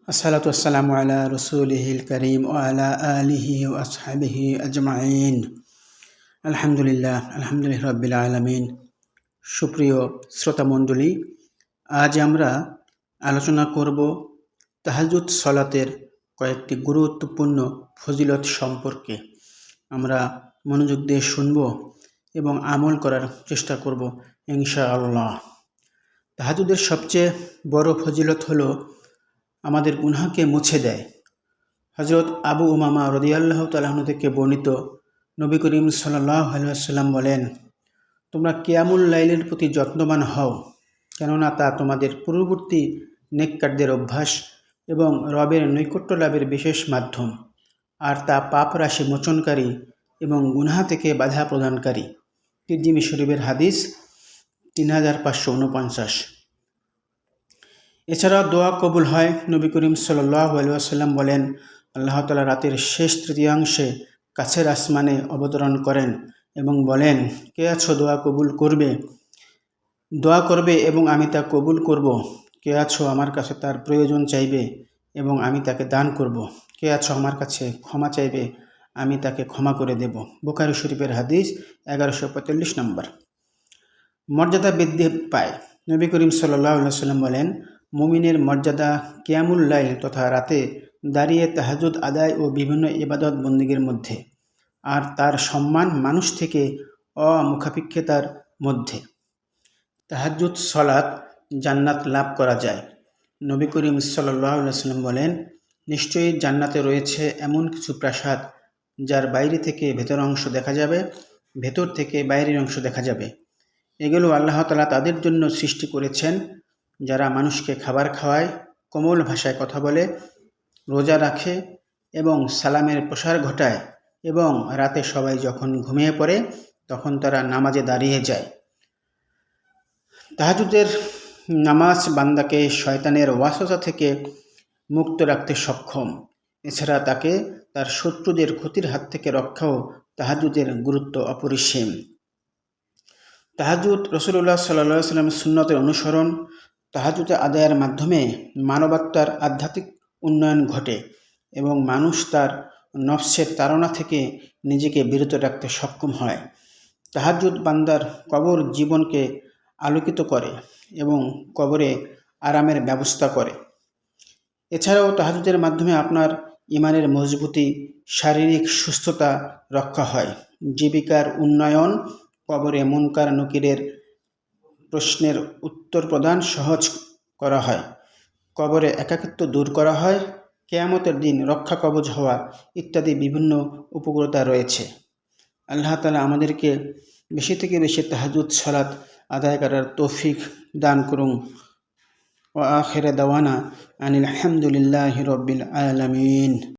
আসসালাতু আসসালামু আলা রসুলিহিল করিম ও আলা আলিহি ও আসহাবিহি আজমাইন। আলহামদুলিল্লাহ রাব্বিল আলামিন। সুপ্রিয় শ্রোতামণ্ডলী, আজ আমরা আলোচনা করব তাহাজ্জুদ সালাতের কয়েকটি গুরুত্বপূর্ণ ফজিলত সম্পর্কে। আমরা মনোযোগ দিয়ে শুনব এবং আমল করার চেষ্টা করব ইনশাআল্লাহ। তাহাজ্জুদের সবচেয়ে বড় ফজিলত হলো আমাদের গুনাহকে মুছে দেয়। হযরত আবু উমামা রাদিয়াল্লাহু তাআলা আনহু থেকে বর্ণিত, নবী করিম সাল্লাল্লাহু আলাইহি ওয়াসাল্লাম বলেন, তোমরা কিয়ামুল লাইলের প্রতি যত্নবান হও, কেননা তা তোমাদের পূর্ববর্তী নেককারদের অভ্যাস এবং রবের নৈকট্য লাভের বিশেষ মাধ্যম, আর তা পাপ রাশি মোচনকারী এবং গুনাহ থেকে বাধা প্রদানকারী। তিরমিজি শরীফের হাদিস 3549। এছাড়াও দোয়া কবুল হয়। নবী করিম সাল্লাল্লাহু আলাইহি ওয়াসাল্লাম বলেন, আল্লাহ তাআলা রাতের শেষ তৃতীয়াংশে কাছের আসমানে অবতরণ করেন এবং বলেন, কে আছো দোয়া করবে এবং আমি তা কবুল করব? কে আছো আমার কাছে তার প্রয়োজন চাইবে এবং আমি তাকে দান করব? কে আছো আমার কাছে ক্ষমা চাইবে, আমি তাকে ক্ষমা করে দেব? বুখারী শরীফের হাদিস 1145 নম্বর। মর্যাদা বৃদ্ধি পায়। নবী করিম সাল্লাল্লাহু আলাইহি ওয়াসাল্লাম বলেন, মুমিনের মর্যাদা কিয়ামুল লাইল তথা রাতে দাঁড়িয়ে তাহাজ্জুদ আদায় ও বিভিন্ন ইবাদত বন্দেগীর মধ্যে, আর তার সম্মান মানুষ থেকে অমুখাপেক্ষিতার মধ্যে। তাহাজ্জুদ সালাত জান্নাত লাভ করা যায়। নবী করিম সাল্লাল্লাহু আলাইহি ওয়াসাল্লাম বলেন, নিশ্চয়ই জান্নাতে রয়েছে এমন কিছু প্রাসাদ যার বাইরে থেকে ভেতর অংশ দেখা যাবে, ভেতর থেকে বাইরের অংশ দেখা যাবে। এগুলো আল্লাহ তাআলা তাদের জন্য সৃষ্টি করেছেন যারা মানুষকে খাবার খাওয়ায়, কোমল ভাষায় কথা বলে, রোজা রাখে এবং সালামের প্রসার ঘটায়, এবং রাতে সবাই যখন ঘুমিয়ে পড়ে তখন তারা নামাজে দাঁড়িয়ে যায়। তাহাজ্জুদের নামাজ বান্দাকে শয়তানের ওয়াসওয়াসা থেকে মুক্ত রাখতে সক্ষম। এছাড়া তাকে তার শত্রুদের ক্ষতির হাত থেকে রক্ষাও তাহাজ্জুদের গুরুত্ব অপরিসীম। তাহাজ্জুদ রাসূলুল্লাহ সাল্লাল্লাহু আলাইহি ওয়াসাল্লামের সুন্নতের অনুসরণ। তাহাজ্জুদ আদায়ের মাধ্যমে মানবাত্মার আধ্যাত্মিক উন্নয়ন ঘটে এবং মানুষ তার নফসের তাড়না থেকে নিজেকে বিরত রাখতে সক্ষম হয়। তাহাজ্জুদ বান্দার কবর জীবনকে আলোকিত করে এবং কবরে আরামের ব্যবস্থা করে। এছাড়াও তাহাজ্জুদের মাধ্যমে আপনার ঈমানের মজবুতি, শারীরিক সুস্থতা রক্ষা হয়, জীবিকার উন্নয়ন, কবরে মুনকার নকিরের প্রশ্নের উত্তর প্রদান সহজ করা হয়, কবরে একাকিত্ব দূর করা হয়, কিয়ামতের দিন রক্ষা কবচ হওয়া ইত্যাদি বিভিন্ন উপকারিতা রয়েছে। আল্লাহ তাআলা আমাদেরকে বেশি থেকে বেশি তাহাজ্জুদ সালাত আদায় করার তৌফিক দান করুন। ওয়া আখির দাওয়ানা আনিল হামদুলিল্লাহি রাব্বিল আলামিন।